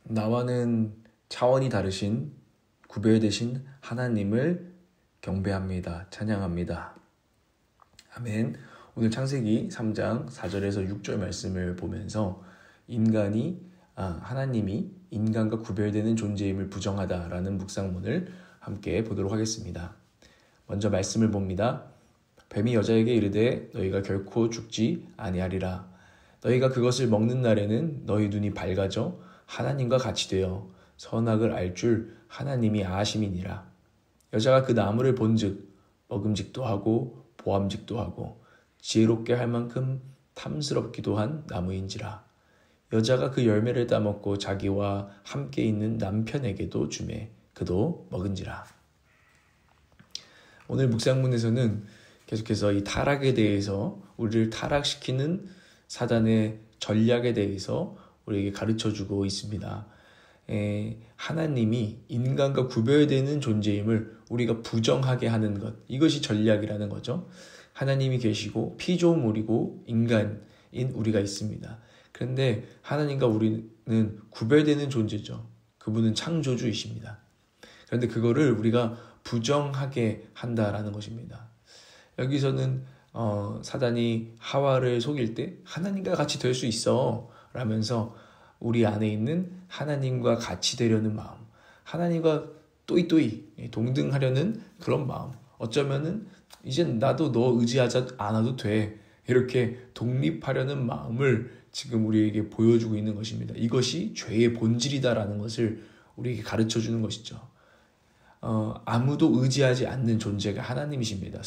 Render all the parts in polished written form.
나와는 차원이 다르신 구별되신 하나님을 경배합니다. 찬양합니다. 아멘. 오늘 창세기 3장 4절에서 6절 말씀을 보면서 하나님이 인간과 구별되는 존재임을 부정하다라는 묵상문을 함께 보도록 하겠습니다. 먼저 말씀을 봅니다. 뱀이 여자에게 이르되 너희가 결코 죽지 아니하리라. 너희가 그것을 먹는 날에는 너희 눈이 밝아져 하나님과 같이 되어 선악을 알 줄 하나님이 아심이니라. 여자가 그 나무를 본즉 먹음직도 하고 보암직도 하고 지혜롭게 할 만큼 탐스럽기도 한 나무인지라. 여자가 그 열매를 따먹고 자기와 함께 있는 남편에게도 주매 그도 먹은지라. 오늘 묵상문에서는 계속해서 이 타락에 대해서 우리를 타락시키는 사단의 전략에 대해서 우리에게 가르쳐주고 있습니다. 하나님이 인간과 구별되는 존재임을 우리가 부정하게 하는 것, 이것이 전략이라는 거죠. 하나님이 계시고 피조물이고 인간인 우리가 있습니다. 그런데 하나님과 우리는 구별되는 존재죠. 그분은 창조주이십니다. 그런데 그거를 우리가 부정하게 한다라는 것입니다. 여기서는 사단이 하와를 속일 때 하나님과 같이 될 수 있어 라면서 우리 안에 있는 하나님과 같이 되려는 마음, 하나님과 또이또이 동등하려는 그런 마음, 어쩌면은 이젠 나도 너 의지하지 않아도 돼, 이렇게 독립하려는 마음을 지금 우리에게 보여주고 있는 것입니다. 이것이 죄의 본질이다라는 것을 우리에게 가르쳐주는 것이죠. 아무도 의지하지 않는 존재가 하나님이십니다.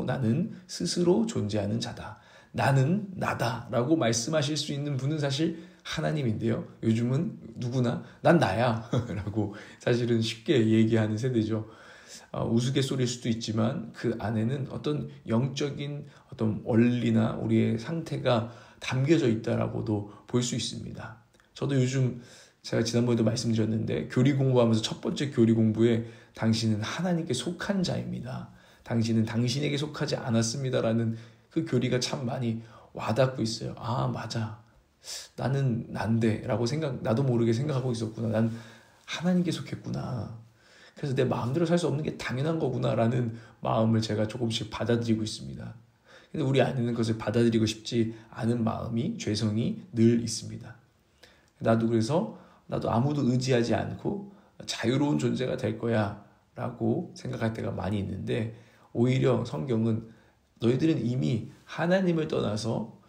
나는 스스로 존재하는 자다. 나는 나다라고 말씀하실 수 있는 분은 사실 하나님인데요. 요즘은 누구나 난 나야 라고 사실은 쉽게 얘기하는 세대죠. 우스갯소리일 수도 있지만 그 안에는 어떤 영적인 어떤 원리나 우리의 상태가 담겨져 있다라고도 볼 수 있습니다. 저도 요즘 제가 지난번에도 말씀드렸는데 교리 공부하면서 첫 번째 교리 공부에 당신은 하나님께 속한 자입니다. 당신은 당신에게 속하지 않았습니다라는 그 교리가 참 많이 와닿고 있어요. 아, 맞아. 나는 난데 라고 나도 모르게 생각하고 있었구나. 난 하나님께 속했구나. 그래서 내 마음대로 살 수 없는 게 당연한 거구나 라는 마음을 제가 조금씩 받아들이고 있습니다. 근데 우리 안에는 그것을 받아들이고 싶지 않은 마음이, 죄성이 늘 있습니다. 그래서 나도 아무도 의지하지 않고 자유로운 존재가 될 거야 라고 생각할 때가 많이 있는데, 오히려 성경은 너희들은 이미 하나님을 떠나서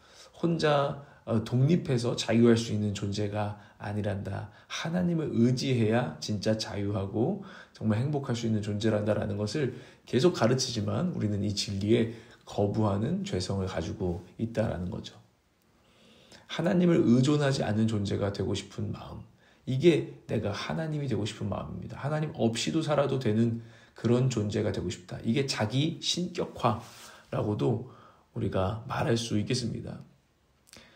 혼자 독립해서 자유할 수 있는 존재가 아니란다. 하나님을 의지해야 진짜 자유하고 정말 행복할 수 있는 존재란다라는 것을 계속 가르치지만 우리는 이 진리에 거부하는 죄성을 가지고 있다라는 거죠. 하나님을 의존하지 않는 존재가 되고 싶은 마음, 이게 내가 하나님이 되고 싶은 마음입니다. 하나님 없이도 살아도 되는 그런 존재가 되고 싶다. 이게 자기 신격화라고도 우리가 말할 수 있겠습니다.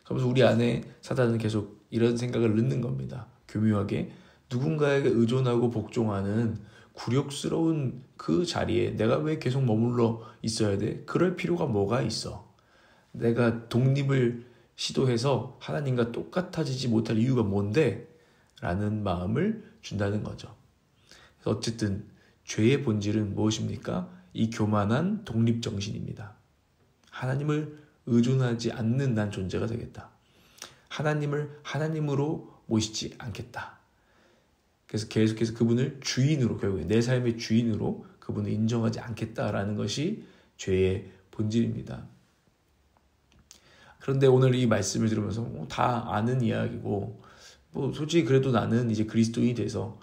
그러면서 우리 안에 사단은 계속 이런 생각을 넣는 겁니다. 교묘하게 누군가에게 의존하고 복종하는 굴욕스러운 그 자리에 내가 왜 계속 머물러 있어야 돼? 그럴 필요가 뭐가 있어? 내가 독립을 시도해서 하나님과 똑같아지지 못할 이유가 뭔데? 라는 마음을 준다는 거죠. 그래서 어쨌든 죄의 본질은 무엇입니까? 이 교만한 독립정신입니다. 하나님을 의존하지 않는 난 존재가 되겠다. 하나님을 하나님으로 모시지 않겠다. 그래서 계속해서 그분을 주인으로, 결국에 내 삶의 주인으로 그분을 인정하지 않겠다라는 것이 죄의 본질입니다. 그런데 오늘 이 말씀을 들으면서 다 아는 이야기고, 솔직히 그래도 나는 이제 그리스도인이 돼서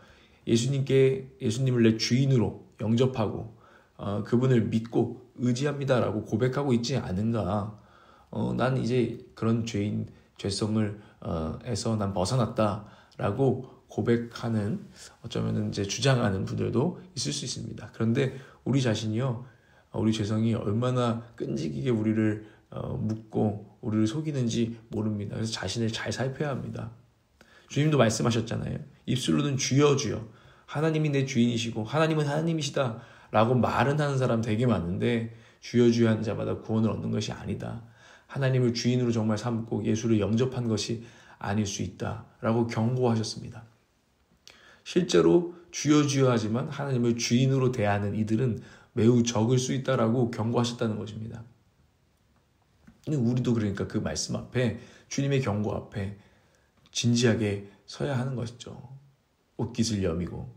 예수님을 내 주인으로 영접하고 그분을 믿고 의지합니다라고 고백하고 있지 않은가. 난 이제 그런 죄성을 에서 난 벗어났다라고 고백하는, 어쩌면 이제 주장하는 분들도 있을 수 있습니다. 그런데 우리 자신이요, 우리 죄성이 얼마나 끈질기게 우리를 묶고 우리를 속이는지 모릅니다. 그래서 자신을 잘 살펴야 합니다. 주님도 말씀하셨잖아요. 입술로는 주여 주여, 하나님이 내 주인이시고 하나님은 하나님이시다 라고 말은 하는 사람 되게 많은데, 주여 주여 하는 자마다 구원을 얻는 것이 아니다. 하나님을 주인으로 정말 삼고 예수를 영접한 것이 아닐 수 있다라고 경고하셨습니다. 실제로 주여 주여 하지만 하나님을 주인으로 대하는 이들은 매우 적을 수 있다라고 경고하셨다는 것입니다. 우리도 그러니까 그 말씀 앞에, 주님의 경고 앞에 진지하게 서야 하는 것이죠. 옷깃을 여미고.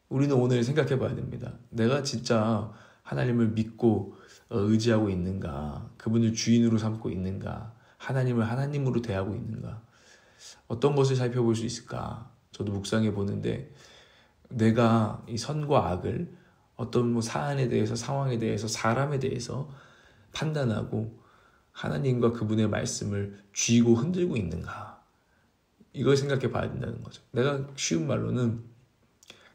우리는 오늘 생각해 봐야 됩니다. 내가 진짜 하나님을 믿고 의지하고 있는가? 그분을 주인으로 삼고 있는가? 하나님을 하나님으로 대하고 있는가? 어떤 것을 살펴볼 수 있을까? 저도 묵상해 보는데, 내가 이 선과 악을 어떤 사안에 대해서, 상황에 대해서, 사람에 대해서 판단하고 하나님과 그분의 말씀을 쥐고 흔들고 있는가? 이걸 생각해 봐야 된다는 거죠. 내가 쉬운 말로는,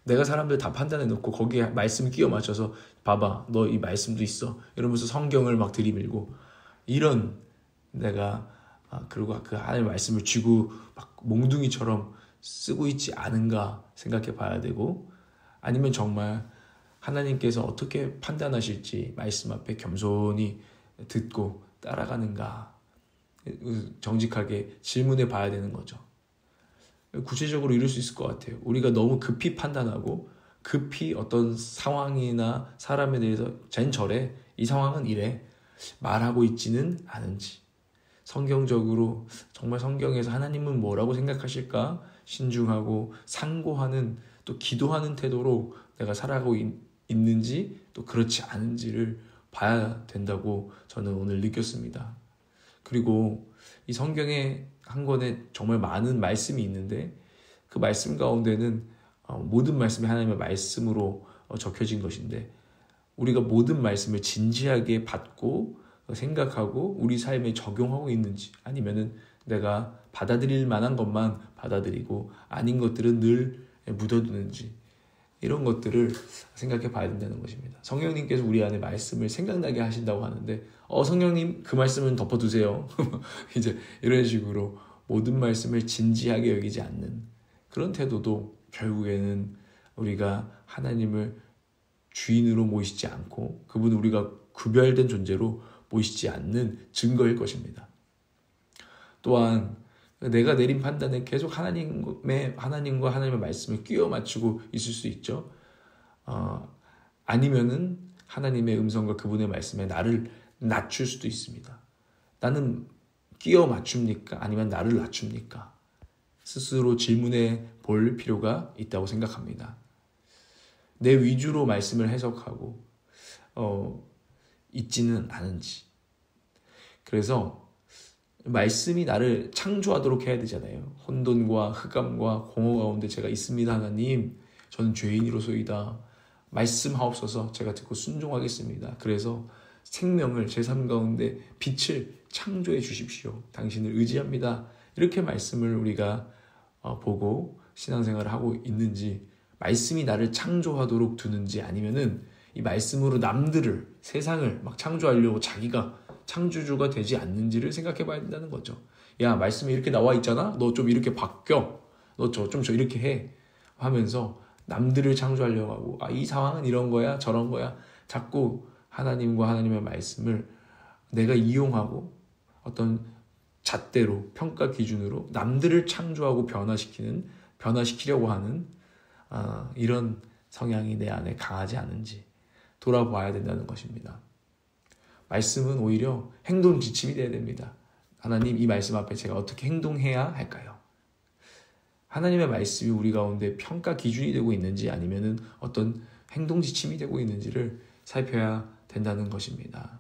내가 사람들 다 판단해 놓고 거기에 말씀 끼워 맞춰서 봐봐, 너 이 말씀도 있어 이러면서 성경을 막 들이밀고, 이런 내가 그리고 그 하나님의 말씀을 쥐고 막 몽둥이처럼 쓰고 있지 않은가 생각해 봐야 되고, 아니면 정말 하나님께서 어떻게 판단하실지 말씀 앞에 겸손히 듣고 따라가는가 정직하게 질문해 봐야 되는 거죠. 구체적으로 이룰 수 있을 것 같아요. 우리가 너무 급히 판단하고 급히 어떤 상황이나 사람에 대해서 쟨 저래, 이 상황은 이래 말하고 있지는 않은지, 성경적으로 정말 성경에서 하나님은 뭐라고 생각하실까 신중하고 상고하는, 또 기도하는 태도로 내가 살아가고 있는지 또 그렇지 않은지를 봐야 된다고 저는 오늘 느꼈습니다. 그리고 이 성경에 한 권에 정말 많은 말씀이 있는데, 그 말씀 가운데는 모든 말씀이 하나님의 말씀으로 적혀진 것인데, 우리가 모든 말씀을 진지하게 받고 생각하고 우리 삶에 적용하고 있는지, 아니면은 내가 받아들일 만한 것만 받아들이고 아닌 것들은 늘 묻어두는지, 이런 것들을 생각해 봐야 된다는 것입니다. 성령님께서 우리 안에 말씀을 생각나게 하신다고 하는데, 성령님 그 말씀은 덮어두세요. 이제 이런 식으로 모든 말씀을 진지하게 여기지 않는 그런 태도도 결국에는 우리가 하나님을 주인으로 모시지 않고 그분은 우리가 구별된 존재로 모시지 않는 증거일 것입니다. 또한 내가 내린 판단에 계속 하나님과 하나님의 말씀을 끼워 맞추고 있을 수 있죠. 아니면은 하나님의 음성과 그분의 말씀에 나를 낮출 수도 있습니다. 나는 끼워 맞춥니까? 아니면 나를 낮춥니까? 스스로 질문해 볼 필요가 있다고 생각합니다. 내 위주로 말씀을 해석하고 있지는 않은지. 그래서 말씀이 나를 창조하도록 해야 되잖아요. 혼돈과 흑암과 공허 가운데 제가 있습니다. 하나님, 저는 죄인이로소이다. 말씀하옵소서. 제가 듣고 순종하겠습니다. 그래서 생명을 제 삶 가운데 빛을 창조해 주십시오. 당신을 의지합니다. 이렇게 말씀을 우리가 보고 신앙생활을 하고 있는지, 말씀이 나를 창조하도록 두는지, 아니면은 이 말씀으로 남들을, 세상을 막 창조하려고 자기가 창조주가 되지 않는지를 생각해 봐야 된다는 거죠. 야, 말씀에 이렇게 나와 있잖아? 너 좀 이렇게 바뀌어. 너 저 이렇게 해. 하면서 남들을 창조하려고 하고, 이 상황은 이런 거야, 저런 거야. 자꾸 하나님과 하나님의 말씀을 내가 이용하고 어떤 잣대로, 평가 기준으로 남들을 창조하고 변화시키려고 하는 이런 성향이 내 안에 강하지 않은지 돌아봐야 된다는 것입니다. 말씀은 오히려 행동 지침이 되어야 됩니다. 하나님, 이 말씀 앞에 제가 어떻게 행동해야 할까요? 하나님의 말씀이 우리 가운데 평가 기준이 되고 있는지, 아니면은 어떤 행동 지침이 되고 있는지를 살펴야 된다는 것입니다.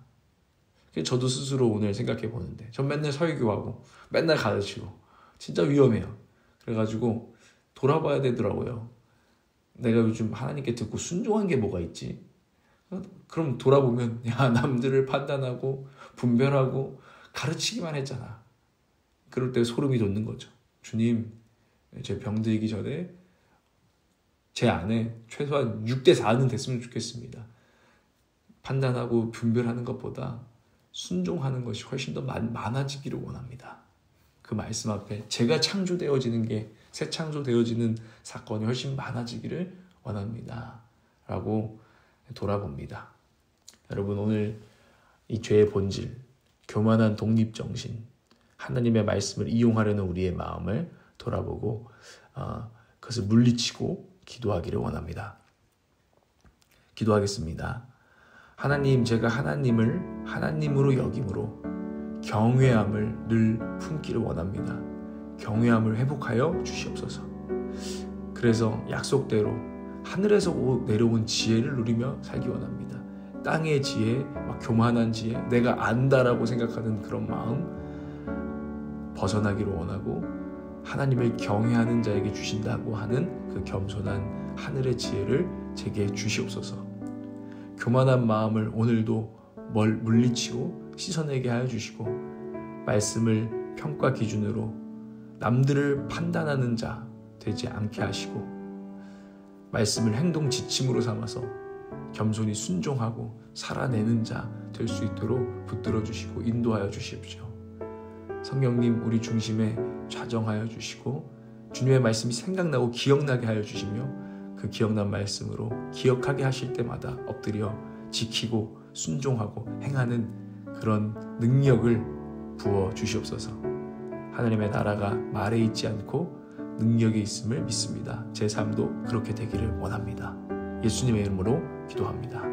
저도 스스로 오늘 생각해 보는데, 전 맨날 설교하고 맨날 가르치고 진짜 위험해요. 그래가지고 돌아봐야 되더라고요. 내가 요즘 하나님께 듣고 순종한 게 뭐가 있지? 그럼 돌아보면, 야, 남들을 판단하고 분별하고 가르치기만 했잖아. 그럴 때 소름이 돋는 거죠. 주님, 제 병들기 전에 제 안에 최소한 6대4는 됐으면 좋겠습니다. 판단하고 분별하는 것보다 순종하는 것이 훨씬 더 많아지기를 원합니다. 그 말씀 앞에 제가 창조되어지는 게, 새 창조되어지는 사건이 훨씬 많아지기를 원합니다. 라고 돌아봅니다. 여러분, 오늘 이 죄의 본질, 교만한 독립정신, 하나님의 말씀을 이용하려는 우리의 마음을 돌아보고 그것을 물리치고 기도하기를 원합니다. 기도하겠습니다. 하나님, 제가 하나님을 하나님으로 여김으로 경외함을 늘 품기를 원합니다. 경외함을 회복하여 주시옵소서. 그래서 약속대로 하늘에서 내려온 지혜를 누리며 살기 원합니다. 땅의 지혜, 막 교만한 지혜, 내가 안다라고 생각하는 그런 마음 벗어나기를 원하고 하나님을 경외하는 자에게 주신다고 하는 그 겸손한 하늘의 지혜를 제게 주시옵소서. 교만한 마음을 오늘도 물리치고 씻어내게 하여 주시고 말씀을 평가 기준으로 남들을 판단하는 자 되지 않게 하시고 말씀을 행동 지침으로 삼아서 겸손히 순종하고 살아내는 자 될 수 있도록 붙들어 주시고 인도하여 주십시오. 성령님, 우리 중심에 좌정하여 주시고 주님의 말씀이 생각나고 기억나게 하여 주시며 그 기억난 말씀으로 기억하게 하실 때마다 엎드려 지키고 순종하고 행하는 그런 능력을 부어 주시옵소서. 하나님의 나라가 말에 있지 않고 능력이 있음을 믿습니다. 제 삶도 그렇게 되기를 원합니다. 예수님의 이름으로 기도합니다.